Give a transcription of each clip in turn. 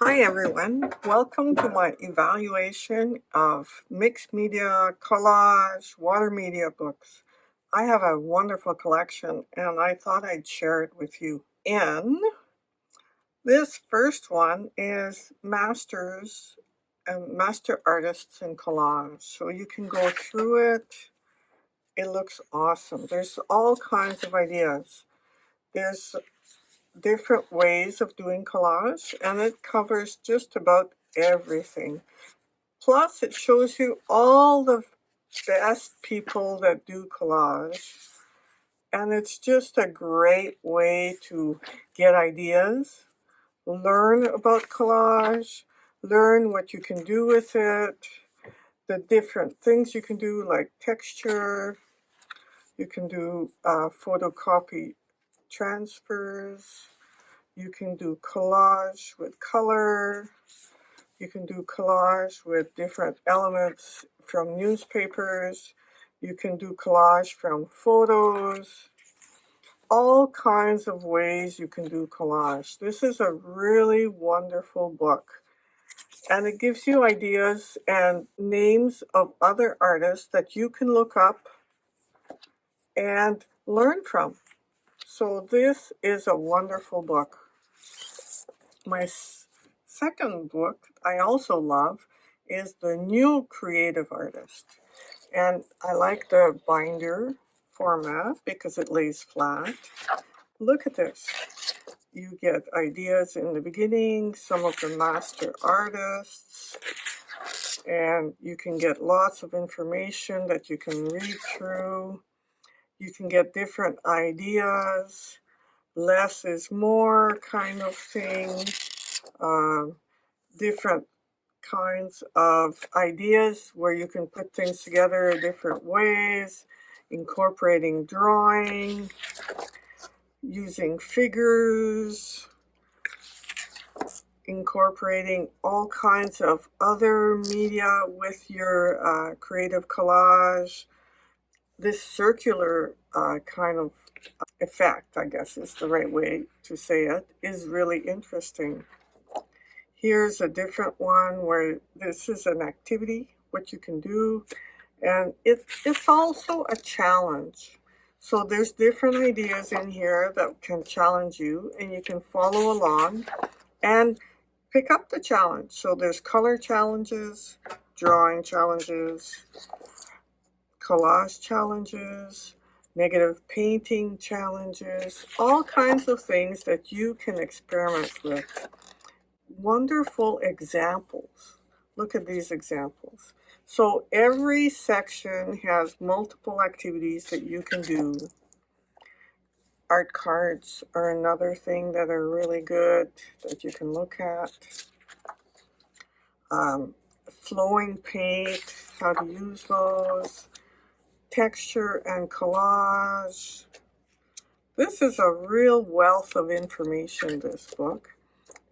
Hi everyone, welcome to my evaluation of mixed media, collage, Watermedia books. I have a wonderful collection and I thought I'd share it with you. And this first one is Master Artists in Collage. So you can go through it. It looks awesome. There's all kinds of ideas. There's different ways of doing collage, and it covers just about everything. Plus, it shows you all the best people that do collage, and it's just a great way to get ideas, learn about collage, learn what you can do with it, the different things you can do, like texture. You can do photocopy transfers. You can do collage with color. You can do collage with different elements from newspapers. You can do collage from photos. All kinds of ways you can do collage. This is a really wonderful book. And it gives you ideas and names of other artists that you can look up and learn from. So this is a wonderful book. My second book I also love is The New Creative Artist. And I like the binder format because it lays flat. Look at this. You get ideas in the beginning, some of the master artists, and you can get lots of information that you can read through. You can get different ideas, less is more kind of thing, different kinds of ideas where you can put things together different ways, incorporating drawing, using figures, incorporating all kinds of other media with your creative collage. This circular kind of effect, I guess is the right way to say it, is really interesting. Here's a different one where this is an activity, what you can do, and it's also a challenge. So there's different ideas in here that can challenge you, and you can follow along and pick up the challenge. So there's color challenges, drawing challenges, collage challenges, negative painting challenges, all kinds of things that you can experiment with. Wonderful examples. Look at these examples. So every section has multiple activities that you can do. Art cards are another thing that are really good that you can look at. Flowing paint, how to use those. Texture and collage. This is a real wealth of information, this book.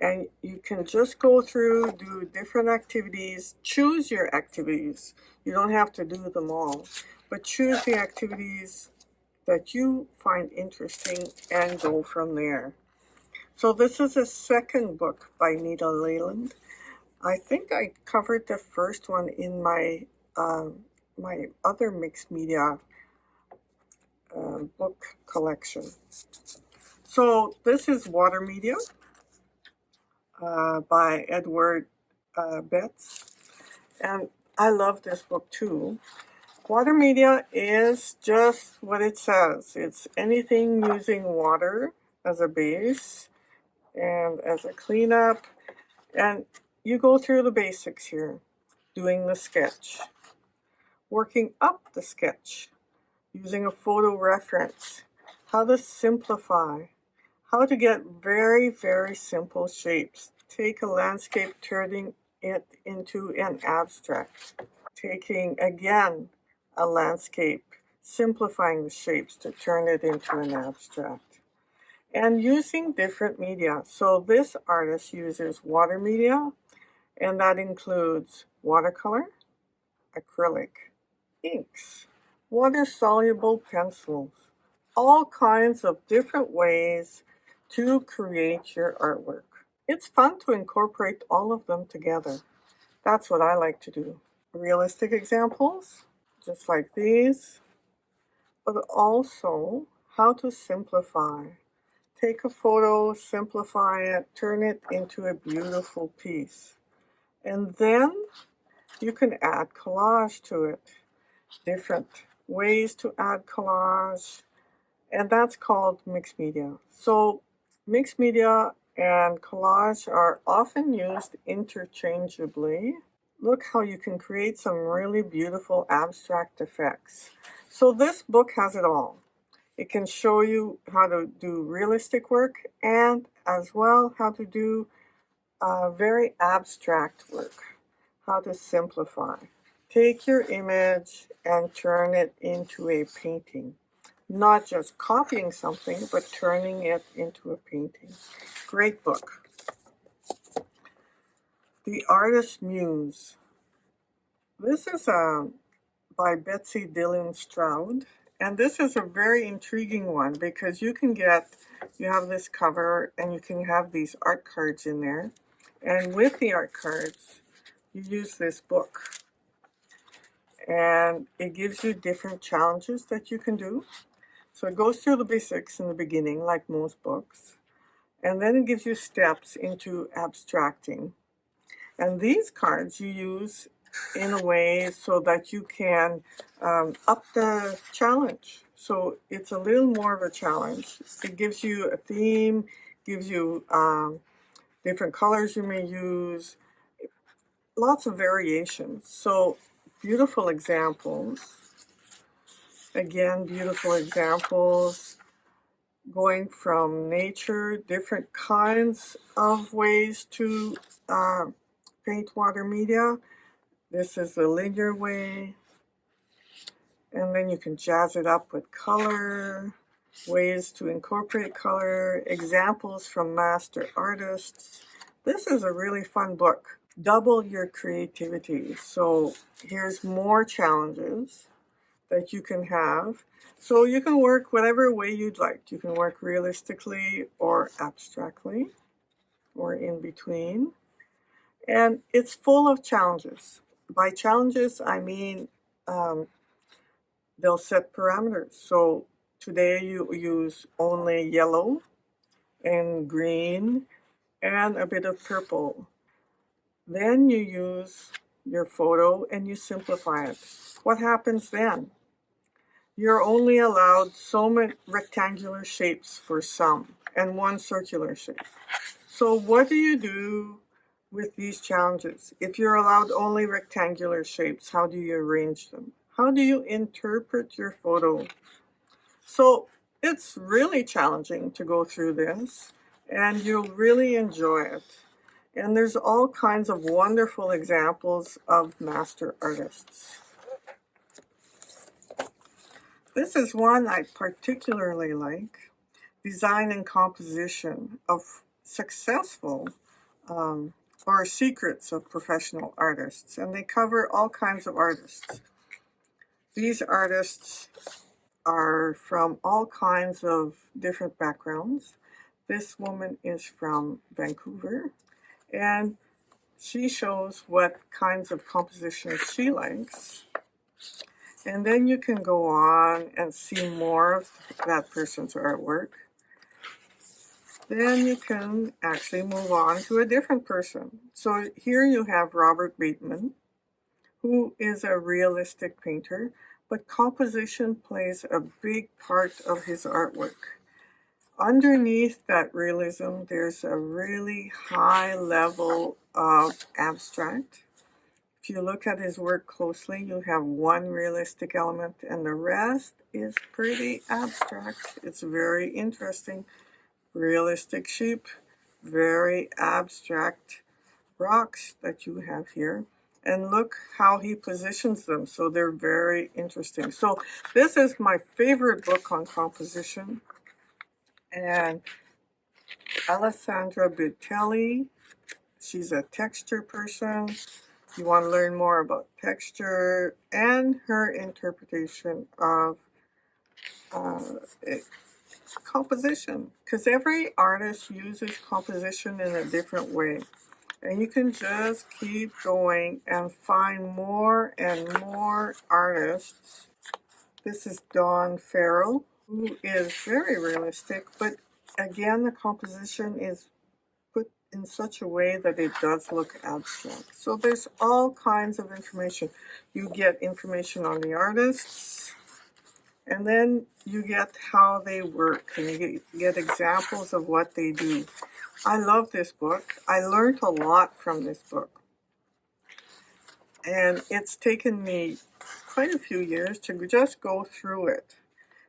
And you can just go through, do different activities, choose your activities. You don't have to do them all, but choose the activities that you find interesting and go from there. So this is a second book by Nita Leland. I think I covered the first one in my my other mixed media book collection. So this is Watermedia by Edward Betts, and I love this book too. Watermedia is just what it says. It's anything using water as a base and as a cleanup, and you go through the basics here, doing the sketch, working up the sketch, using a photo reference, how to simplify, how to get very, very simple shapes. Take a landscape, turning it into an abstract. Taking, again, a landscape, simplifying the shapes to turn it into an abstract. And using different media. So this artist uses water media, and that includes watercolor, acrylic, inks, water-soluble pencils, all kinds of different ways to create your artwork. It's fun to incorporate all of them together. That's what I like to do. Realistic examples, just like these, but also how to simplify. Take a photo, simplify it, turn it into a beautiful piece. And then you can add collage to it. Different ways to add collage, and that's called mixed media. So mixed media and collage are often used interchangeably. Look how you can create some really beautiful abstract effects. So this book has it all. It can show you how to do realistic work and as well how to do very abstract work, how to simplify. Take your image and turn it into a painting. Not just copying something, but turning it into a painting. Great book. The Artist Muse. This is by Betsy Stroud. And this is a very intriguing one because you have this cover and you can have these art cards in there. And with the art cards, you use this book. And it gives you different challenges that you can do. So it goes through the basics in the beginning, like most books. And then it gives you steps into abstracting. And these cards you use in a way so that you can up the challenge. So it's a little more of a challenge. It gives you a theme, gives you different colors you may use, lots of variations. So beautiful examples. Again, beautiful examples going from nature, different kinds of ways to paint water media. This is the linear way. And then you can jazz it up with color, ways to incorporate color, examples from master artists. This is a really fun book. Double your creativity. So here's more challenges that you can have. So you can work whatever way you'd like. You can work realistically or abstractly or in between. And it's full of challenges. By challenges, I mean they'll set parameters. So today you use only yellow and green and a bit of purple. Then you use your photo and you simplify it. What happens then? You're only allowed so many rectangular shapes for some and one circular shape. So what do you do with these challenges? If you're allowed only rectangular shapes, how do you arrange them? How do you interpret your photo? So it's really challenging to go through this, and you'll really enjoy it. And there's all kinds of wonderful examples of master artists. This is one I particularly like, Design and Composition of Successful or Secrets of Professional Artists. And they cover all kinds of artists. These artists are from all kinds of different backgrounds. This woman is from Vancouver, and she shows what kinds of compositions she likes. And then you can go on and see more of that person's artwork. Then you can actually move on to a different person. So here you have Robert Bateman, who is a realistic painter, but composition plays a big part of his artwork. Underneath that realism, there's a really high level of abstract. If you look at his work closely, you have one realistic element and the rest is pretty abstract. It's very interesting. Realistic sheep, very abstract rocks that you have here. And look how he positions them. So they're very interesting. So this is my favorite book on composition. And Alessandra Bitelli, she's a texture person. You want to learn more about texture and her interpretation of composition, because every artist uses composition in a different way. And you can just keep going and find more and more artists. This is Dawn Farrell, who is very realistic, but again, the composition is put in such a way that it does look abstract. So there's all kinds of information. You get information on the artists, and then you get how they work, and you get examples of what they do. I love this book. I learned a lot from this book. And it's taken me quite a few years to just go through it.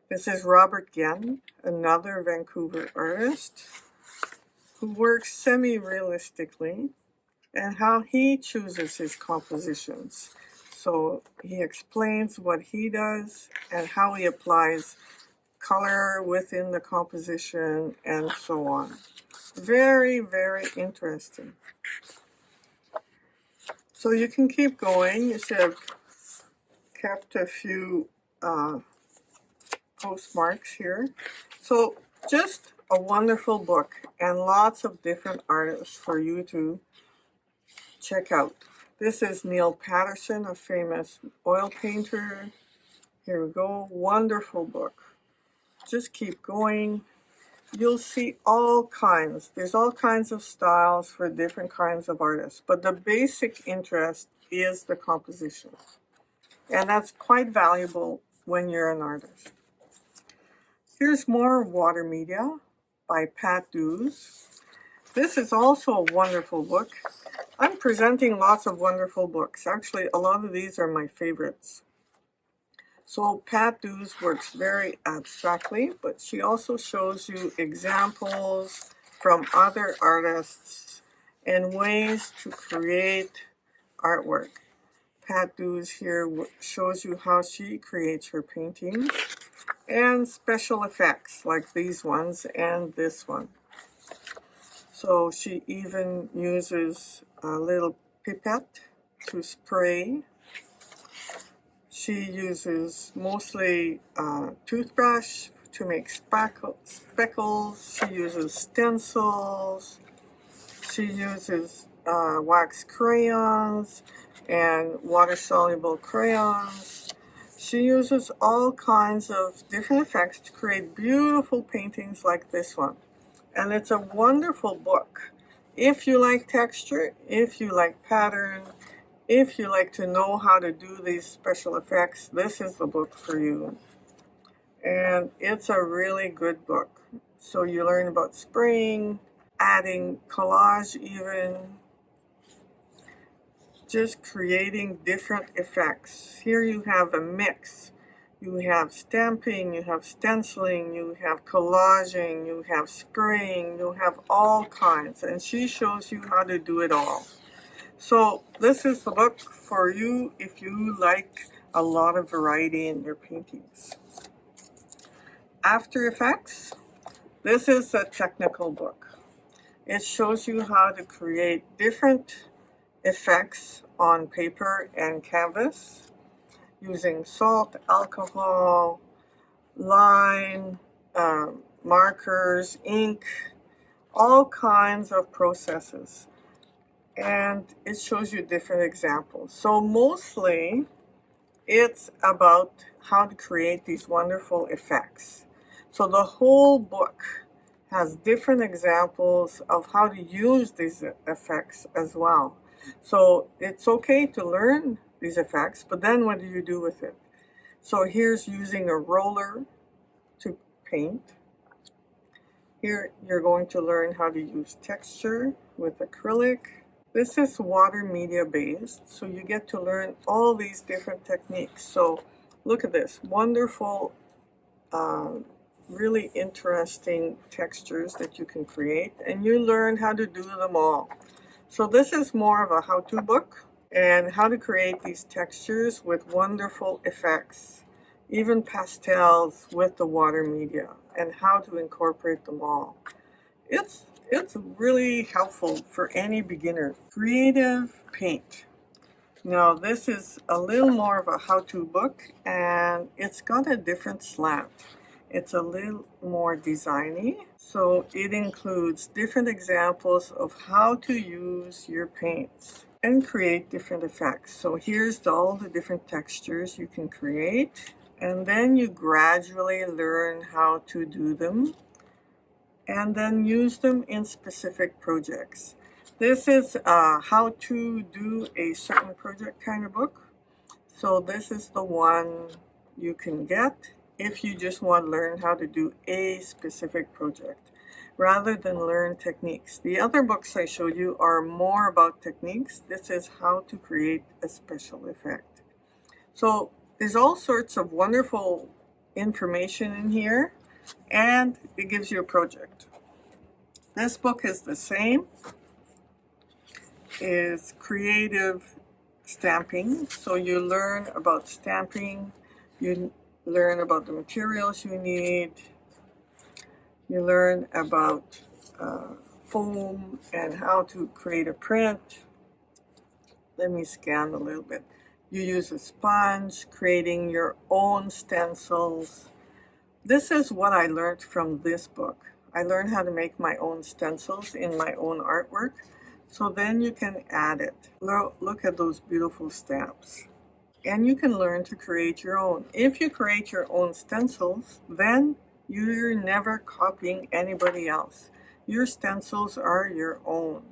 This is Robert Genn, another Vancouver artist, who works semi-realistically, and how he chooses his compositions. So he explains what he does and how he applies color within the composition and so on. Very, very interesting. So you can keep going. You should have kept a few postmarks here. So just a wonderful book and lots of different artists for you to check out. This is Neil Patterson, a famous oil painter. Here we go. Wonderful book. Just keep going. You'll see all kinds. There's all kinds of styles for different kinds of artists, but the basic interest is the composition. And that's quite valuable when you're an artist. Here's more Watermedia by Pat Dews. This is also a wonderful book. I'm presenting lots of wonderful books. Actually, a lot of these are my favorites. So Pat Dews works very abstractly, but she also shows you examples from other artists and ways to create artwork. Pat Dews here shows you how she creates her paintings and special effects like these ones and this one. So she even uses a little pipette to spray. She uses mostly toothbrush to make speckles. She uses stencils. She uses wax crayons and water-soluble crayons. She uses all kinds of different effects to create beautiful paintings like this one. And it's a wonderful book. If you like texture, if you like pattern, if you like to know how to do these special effects, this is the book for you. And it's a really good book. So you learn about spraying, adding collage even, just creating different effects. Here you have a mix. You have stamping, you have stenciling, you have collaging, you have spraying, you have all kinds. And she shows you how to do it all. So this is the book for you if you like a lot of variety in your paintings. After Effects. This is a technical book. It shows you how to create different effects on paper and canvas using salt, alcohol, line, markers, ink, all kinds of processes. And it shows you different examples. So mostly it's about how to create these wonderful effects. So the whole book has different examples of how to use these effects as well. So it's okay to learn these effects, but then what do you do with it? So here's using a roller to paint. Here you're going to learn how to use texture with acrylic. This is Watermedia based, so you get to learn all these different techniques. So look at this, wonderful, really interesting textures that you can create, and you learn how to do them all. So this is more of a how-to book and how to create these textures with wonderful effects, even pastels with the Watermedia, and how to incorporate them all. It's really helpful for any beginner. Creative Paint. Now this is a little more of a how-to book, and it's got a different slant. It's a little more designy, so it includes different examples of how to use your paints and create different effects. So here's all the different textures you can create, and then you gradually learn how to do them and then use them in specific projects. This is how to do a certain project kind of book. So this is the one you can get if you just want to learn how to do a specific project rather than learn techniques. The other books I showed you are more about techniques. This is how to create a special effect. So there's all sorts of wonderful information in here, and it gives you a project. This book is the same. It's creative stamping. So you learn about stamping, you learn about the materials you need, you learn about foam and how to create a print. Let me scan a little bit. You use a sponge, creating your own stencils. This is what I learned from this book. I learned how to make my own stencils in my own artwork. So then you can add it. Look at those beautiful stamps. And you can learn to create your own. If you create your own stencils, then you're never copying anybody else. Your stencils are your own.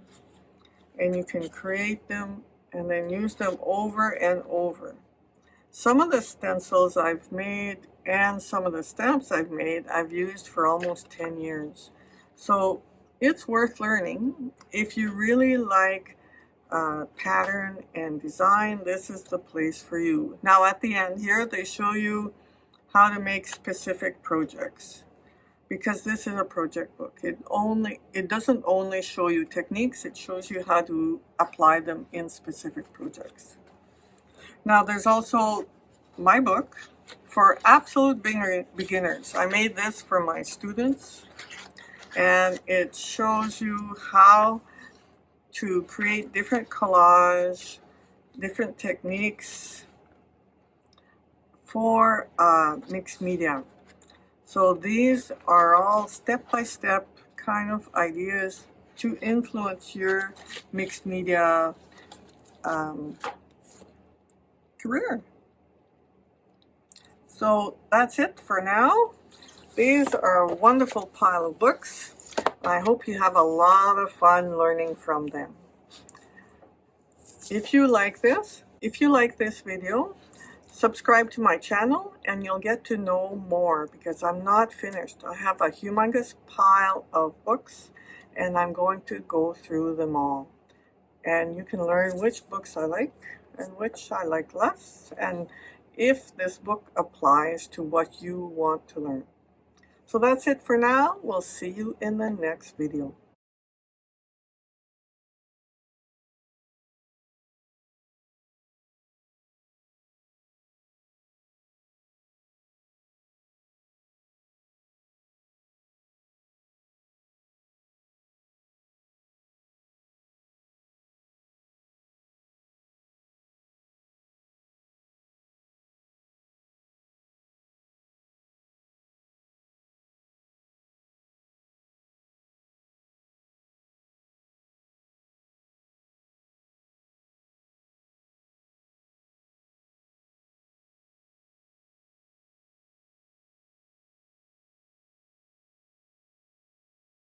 And you can create them and then use them over and over. Some of the stencils I've made and some of the stamps I've made, I've used for almost 10 years. So it's worth learning. If you really like pattern and design, this is the place for you. Now at the end here, they show you how to make specific projects, because this is a project book. It doesn't only show you techniques, it shows you how to apply them in specific projects. Now there's also my book for absolute beginners. I made this for my students, and it shows you how to create different collage, different techniques for mixed media. So these are all step-by-step kind of ideas to influence your mixed media career. So that's it for now. These are a wonderful pile of books. I hope you have a lot of fun learning from them. If you like this video, subscribe to my channel and you'll get to know more, because I'm not finished. I have a humongous pile of books and I'm going to go through them all. And you can learn which books I like and which I like less, and if this book applies to what you want to learn. So that's it for now. We'll see you in the next video.